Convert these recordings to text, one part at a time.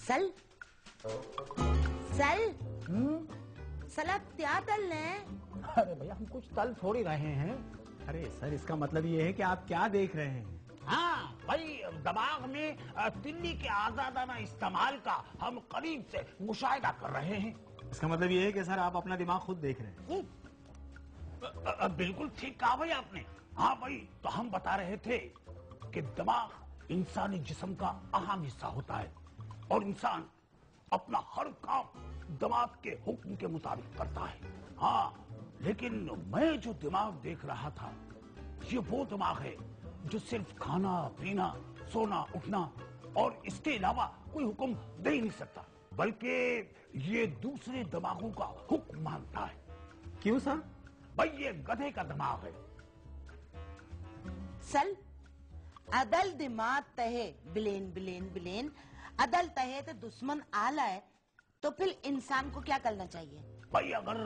सल सल सलाद क्या तल है? अरे भैया हम कुछ तल थोड़ी रहे हैं। अरे सर इसका मतलब ये है कि आप क्या देख रहे हैं? हाँ भाई, दिमाग में तिल्ली के आजादाना इस्तेमाल का हम करीब से मुशाहिदा कर रहे हैं। इसका मतलब ये है कि सर आप अपना दिमाग खुद देख रहे हैं। बिल्कुल ठीक कहा भाई आपने। हाँ भाई, तो हम बता रहे थे कि दिमाग इंसानी जिस्म का अहम हिस्सा होता है और इंसान अपना हर काम दिमाग के हुक्म के मुताबिक करता है। हाँ, लेकिन मैं जो दिमाग देख रहा था ये वो दिमाग है जो सिर्फ खाना पीना सोना उठना और इसके अलावा कोई हुक्म दे ही नहीं सकता, बल्कि ये दूसरे दिमागों का हुक्म मानता है। क्यों सर? भाई ये गधे का दिमाग है। सल अदल दिमाग तहे बिलेन बिलेन बिलेन, अदल तहे तो दुश्मन आला है, तो फिर इंसान को क्या करना चाहिए? भाई अगर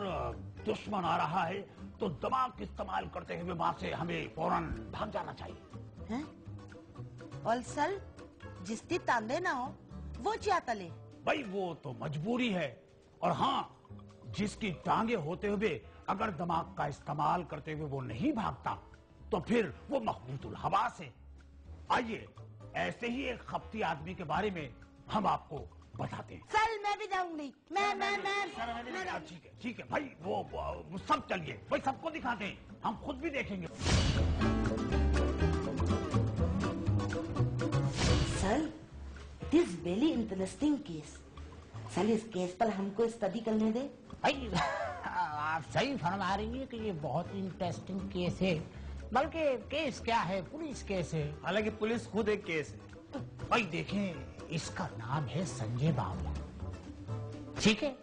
दुश्मन आ रहा है तो दिमाग इस्तेमाल करते हुए वहां से हमें फौरन भाग जाना चाहिए। हैं? और सल जिसकी तांदे ना हो वो क्या तले? भाई वो तो मजबूरी है, और हाँ, जिसकी टांगे होते हुए अगर दिमाग का इस्तेमाल करते हुए वो नहीं भागता तो फिर वो मखबूतुल हवास है। आइए ऐसे ही एक खपती आदमी के बारे में हम आपको बताते हैं। सल मैं भी जाऊंगी। मैं ठीक है भाई, वो सब चलिए भाई, सबको दिखाते हैं, हम खुद भी देखेंगे। सल it is very interesting case. सल इस केस पर हमको स्टडी करने दे। भाई आप सही फरमा रही है कि ये बहुत इंटरेस्टिंग केस है, बल्कि केस क्या है, पुलिस केस है। हालांकि पुलिस खुद एक केस है। भाई देखें, इसका नाम है संजय बावला, ठीक है,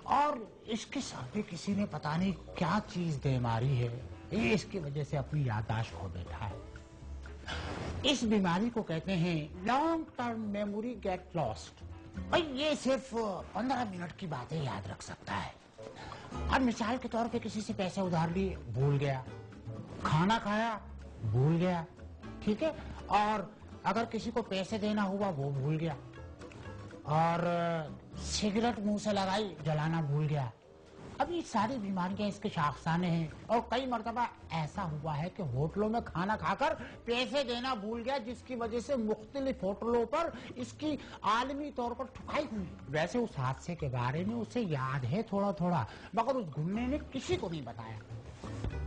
और इसके सर पे किसी ने पता नहीं क्या चीज दे मारी है, ये इसकी वजह से अपनी याददाश्त खो बैठा है। इस बीमारी को कहते हैं long term memory get lost. भाई ये सिर्फ 15 मिनट की बातें याद रख सकता है। अब मिसाल के तौर पे किसी से पैसे उधार लिए, भूल गया, खाना खाया, भूल गया, ठीक है, और अगर किसी को पैसे देना हुआ वो भूल गया, और सिगरेट मुंह से लगाई, जलाना भूल गया। अब ये सारी बीमारियां इसके शाखसाने हैं, और कई मर्तबा ऐसा हुआ है कि होटलों में खाना खाकर पैसे देना भूल गया, जिसकी वजह से मुख्तलिफ होटलों पर इसकी आलमी तौर पर ठुकाई हुई। वैसे उस हादसे के बारे में उसे याद है थोड़ा थोड़ा, मगर उस गुंडे ने किसी को नहीं बताया।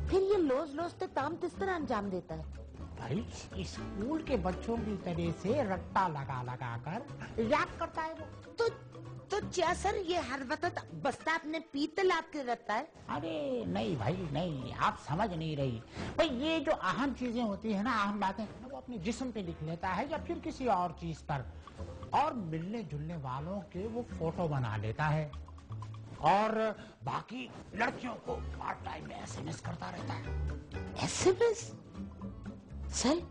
फिर ये लोज लोज ते ताम किस तरह अंजाम देता है? भाई स्कूल के बच्चों की तरह से रट्टा लगा लगा कर याद करता है वो। तो क्या सर ये हर वक्त बस्ता अपने पीत लाद के रखता है? अरे नहीं भाई नहीं, आप समझ नहीं रही। भाई ये जो अहम चीजें होती है ना, अहम बातें, वो अपने जिस्म पे लिख लेता है या फिर किसी और चीज पर, और मिलने जुलने वालों के वो फोटो बना लेता है, और बाकी लड़कियों को पार्ट टाइम में SMS करता रहता है। SMS? सर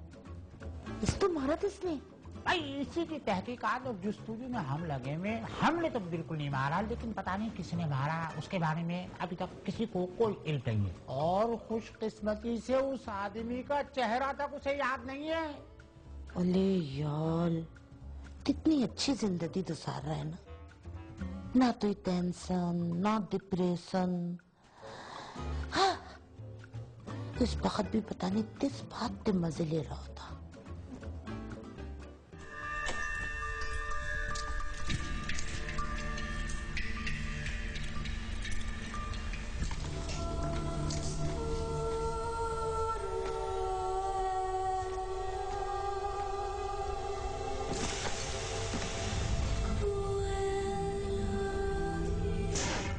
इस तो मारा किसने? भाई इसी की तहकीकात और जुस्तजू में हम लगे में, हमने तो बिल्कुल नहीं मारा, लेकिन पता नहीं किसने मारा, उसके बारे में अभी तक किसी को कोई इल्म नहीं है, और खुशकिस्मती से उस आदमी का चेहरा तक उसे याद नहीं है। अरे यार कितनी अच्छी जिंदगी गुजार रहा है ना तो टेंशन ना डिप्रेशन। हाँ, इस वक्त भी पता नहीं किस बात के मजे ले रहा था।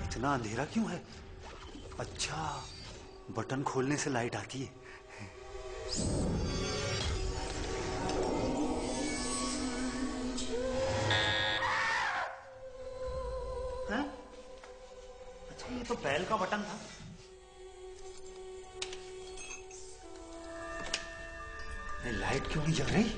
इतना अंधेरा क्यों है? अच्छा, बटन खोलने से लाइट आती है। हैं? अच्छा, ये तो बैल का बटन था। लाइट क्यों नहीं जल रही?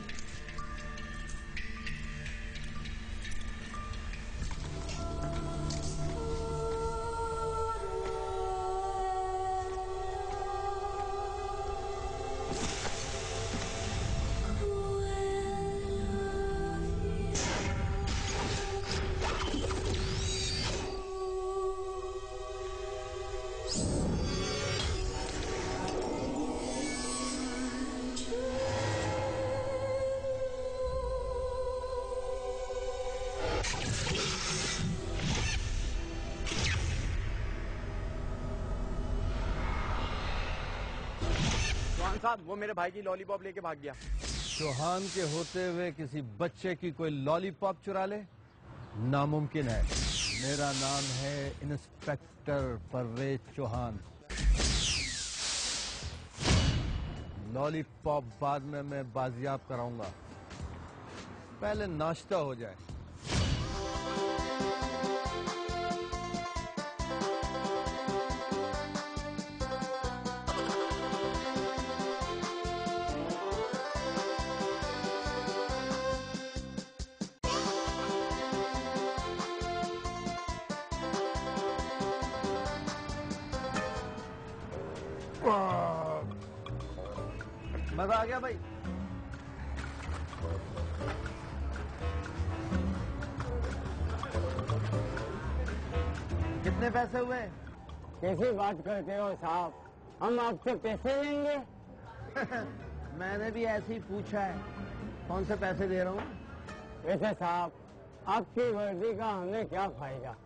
साहब वो मेरे भाई की लॉलीपॉप लेके भाग गया। चौहान के होते हुए किसी बच्चे की कोई लॉलीपॉप चुरा ले, नामुमकिन है। मेरा नाम है इंस्पेक्टर परवेज चौहान। लॉलीपॉप बाद में मैं बाजियाब कराऊंगा, पहले नाश्ता हो जाए। मजा आ गया भाई। कितने पैसे हुए? कैसी बात करते हो साहब, हम आपसे पैसे लेंगे? मैंने भी ऐसे ही पूछा है। कौन से पैसे दे रहा हूँ? वैसे साहब आपकी वर्दी का हमें क्या फायदा?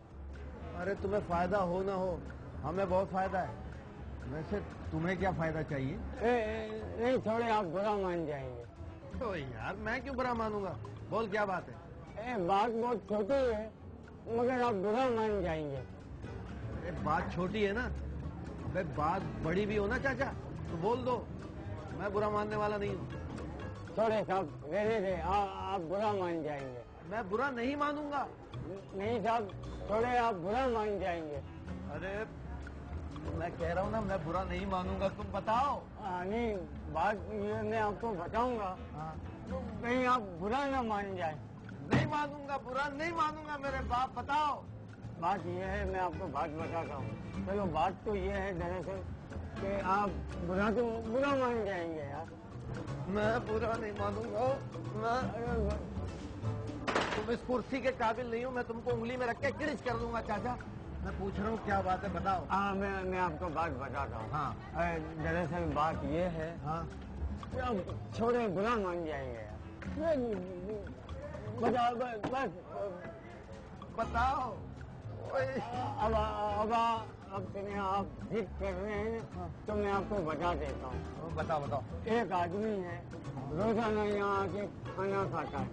अरे तुम्हें फायदा हो ना हो, हमें बहुत फायदा है। वैसे तुम्हें क्या फायदा चाहिए? नहीं थोड़े आप बुरा मान जाएंगे। तो यार मैं क्यों बुरा मानूंगा? बोल क्या बात है? बात बहुत छोटी है मगर आप बुरा मान जाएंगे। अरे बात छोटी है ना, अबे बात बड़ी भी हो ना चाचा, तो बोल दो, मैं बुरा मानने वाला नहीं हूँ। थोड़े साहब रहने दे, आप बुरा मान जाएंगे। मैं बुरा नहीं मानूंगा। नहीं साहब थोड़े आप बुरा मान जाएंगे। अरे मैं कह रहा हूँ ना, मैं बुरा नहीं मानूंगा, तुम बताओ। नहीं बात ये मैं आपको बताऊंगा, तो कहीं आप बुरा ना मान जाए। नहीं मानूंगा, बुरा नहीं मानूंगा मेरे बाप, बताओ। बात ये है, मैं आपको बात बताता हूँ। चलो बात तो ये है दरअसल कि आप बुरा मान जाएंगे यार। मैं बुरा नहीं मानूंगा। तुम इस कुर्सी के काबिल नहीं हो, मैं तुमको उंगली में रख के किरिच कर दूंगा चाचा। मैं पूछ रहा हूँ क्या बात है, बताओ। मैं आपको बात बताता हूँ। हाँ दरअसल बात ये है, हाँ, अब छोड़े बुरा मान जाएंगे यार। बस बताओ। अब तुम्हें आप जिद कर रहे हैं तो मैं आपको बता देता हूँ। बताओ। एक आदमी है रोजाना यहाँ आके खाना खाता है,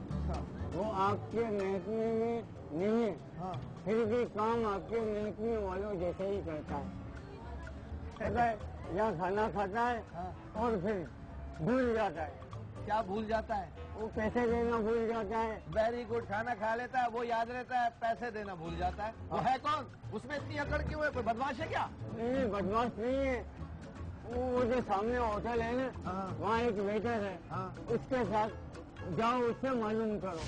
वो आपके महकमे में नहीं है, फिर भी काम आपके महकमे वालों जैसे ही करता है। यहाँ खाना खाता है और फिर भूल जाता है। क्या भूल जाता है? वो पैसे देना भूल जाता है। वेरी गुड, खाना खा लेता है, वो याद रहता है, पैसे देना भूल जाता है। वो है कौन? उसमें इतनी अकड़ क्यों है? कोई बदमाश है क्या? नहीं बदमाश नहीं है, वो जो सामने होटल है ना, वहाँ एक वेटर है, उसके साथ जाओ, उससे मालूम करो।